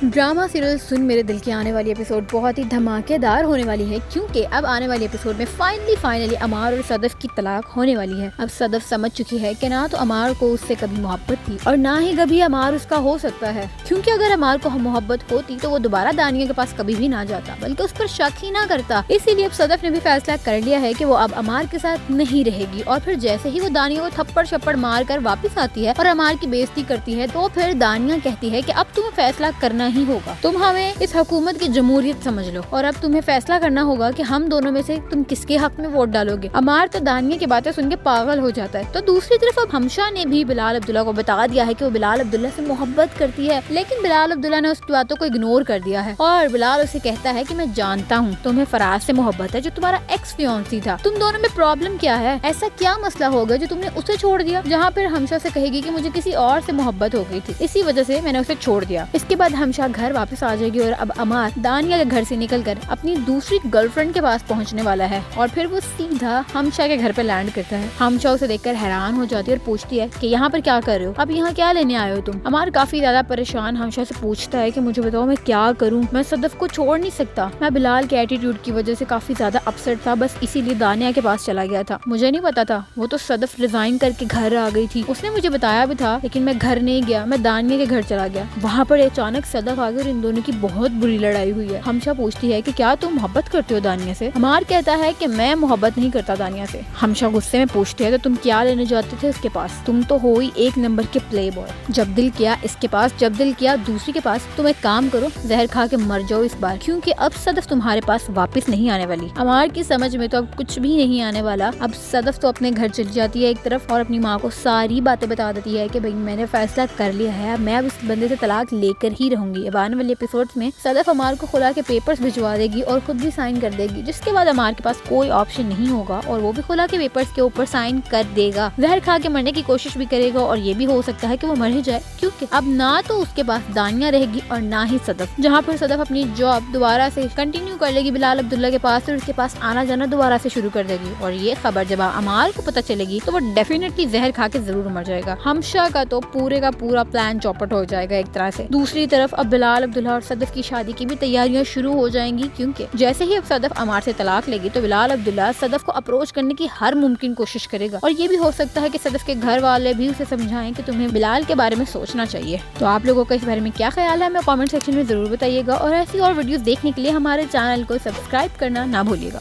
Drama serial سن میرے دل کے آنے والی ایپیسوڈ بہت ہی دھماکے دار ہونے والی ہے، کیونکہ اب آنے والی ایپیسوڈ میں فائنلی عمار اور صدف کی طلاق ہونے والی ہے۔ اب صدف سمجھ چکی ہے کہ نہ تو عمار کو اس سے کبھی محبت تھی اور نہ ہی کبھی عمار اس کا ہو سکتا ہے، کیونکہ اگر عمار کو محبت ہوتی تو وہ دوبارہ دانیہ کے پاس کبھی بھی نہ جاتا بلکہ اس پر شک ہی نہ کرتا۔ اسی لیے اب صدف نے بھی فیصلہ کر لیا ہے کہ وہ اب عمار کے ساتھ نہیں رہے گی، اور پھر جیسے ہی وہ دانیہ کو تھپڑ شپڑ مار کر واپس آتی ہے اور عمار کی بےزتی کرتی ہے تو پھر دانیہ کہتی ہے کہ اب تمہیں فیصلہ کرنا ہی ہوگا، تم ہمیں اس حکومت کی جمہوریت سمجھ لو اور اب تمہیں فیصلہ کرنا ہوگا کہ ہم دونوں میں سے تم کس کے حق میں ووٹ ڈالو گے۔ عمار تو دانیہ کی باتیں سن کے پاگل ہو جاتا ہے، تو دوسری طرف اب ہمشا نے بھی بلال عبداللہ کو بتا دیا ہے کہ وہ بلال عبداللہ سے محبت کرتی ہے، لیکن بلال عبداللہ نے اس کی باتوں کو اگنور کر دیا ہے اور بلال اسے کہتا ہے کہ میں جانتا ہوں تمہیں فراز سے محبت ہے جو تمہارا ایکس فیونسی تھا، تم دونوں میں پرابلم کیا ہے، ایسا کیا مسئلہ ہوگا جو تم نے اسے چھوڑ دیا، جہاں پھر ہمشا سے کہے گی کہ مجھے کسی اور سے محبت ہو گئی تھی، اسی وجہ سے میں نے اسے چھوڑ دیا۔ اس کے بعد ہمشا گھر واپس آ جائے گی اور اب عمار دانیہ کے گھر سے نکل کر اپنی دوسری گرل فرینڈ کے پاس پہنچنے والا ہے اور پھر وہ سیدھا ہمشا کے گھر پہ لینڈ کرتا ہے۔ ہمشا اسے دیکھ کر حیران ہو جاتی ہے اور پوچھتی ہے کہ یہاں پر کیا کر رہے ہو، اب یہاں کیا لینے آئے ہو تم۔ عمار کافی زیادہ پریشان ہمشا سے پوچھتا ہے کہ مجھے بتاؤ میں کیا کروں، میں صدف کو چھوڑ نہیں سکتا، میں بلال کے ایٹیٹیوڈ کی وجہ سے کافی زیادہ اپسیٹ تھا، بس اسی لیے دانیہ کے پاس چلا گیا تھا، مجھے نہیں پتا تھا، وہ تو صدف ریزائن کر کے گھر آ گئی تھی، اس نے مجھے بتایا بھی تھا لیکن میں گھر نہیں گیا، میں دانیہ کے گھر چلا گیا، وہاں پر اچانک صدف آ گئی اور ان دونوں کی بہت بری لڑائی ہوئی ہے۔ ہمشا پوچھتی ہے کہ کیا تم محبت کرتے ہو دانیہ سے؟ عمار کہتا ہے کہ میں محبت نہیں کرتا دانیہ سے۔ ہمشا غصے میں پوچھتی ہے تو تم کیا لینے جاتے تھے اس کے پاس، تم تو ہو ہی ایک نمبر کے پلے بوائے، جب دل کیا اس کے پاس، جب دل کیا دوسری کے پاس، تم ایک کام کرو زہر کھا کے مر جاؤ اس بار، کیونکہ اب صدف تمہارے پاس واپس نہیں آنے والی۔ عمار کی سمجھ میں تو اب کچھ بھی نہیں آنے والا، اب صدف تو اپنے گھر چلی جاتی ہے ایک طرف اور اپنی ماں کو ساری باتیں بتا دیتی ہے کہ بھائی میں نے فیصلہ کر لیا ہے، میں اب اس بندے سے طلاق لے کر ہی رہوں گی۔ اب آنے والے ایپیسوڈز میں صدف عمار کو خلا کے پیپرز بھجوا دے گی اور خود بھی سائن کر دے گی، جس کے بعد عمار کے پاس کوئی آپشن نہیں ہوگا اور وہ بھی خلا کے پیپرز کے اوپر سائن کر دے گا، زہر کھا کے مرنے کی کوشش بھی کرے گا اور یہ بھی ہو سکتا ہے کہ وہ مر ہی جائے، کیونکہ اب نہ تو اس کے پاس دانیہ رہے گی اور نہ ہی صدف، جہاں پر صدف اپنی جاب دوبارہ سے کنٹینیو کر لے گی بلال عبداللہ کے پاس اور اس کے پاس آنا جانا دوبارہ سے شروع کر دے گی، اور یہ خبر جب عمار کو پتہ چلے گی تو وہ ڈیفینیٹلی زہر کھا کے ضرور مر جائے گا۔ ہمشا کا تو پورے کا پورا پلان چوپٹ ہو جائے گا ایک طرح سے۔ دوسری طرف اب بلال عبداللہ اور صدف کی شادی کی بھی تیاریاں شروع ہو جائیں گی، کیونکہ جیسے ہی اب صدف عمار سے طلاق لے گی تو بلال عبداللہ صدف کو اپروچ کرنے کی ہر ممکن کوشش کرے گا، اور یہ بھی ہو سکتا ہے کہ صدف کے گھر والے بھی اسے سمجھائیں کہ تمہیں بلال کے بارے میں سوچنا چاہیے۔ تو آپ لوگوں کا اس بارے میں کیا خیال ہے، ہمیں کامنٹ سیکشن میں ضرور بتائیے گا، اور ایسی اور ویڈیوز دیکھنے کے لیے ہمارے چینل کو سبسکرائب کرنا نہ بھولیے گا۔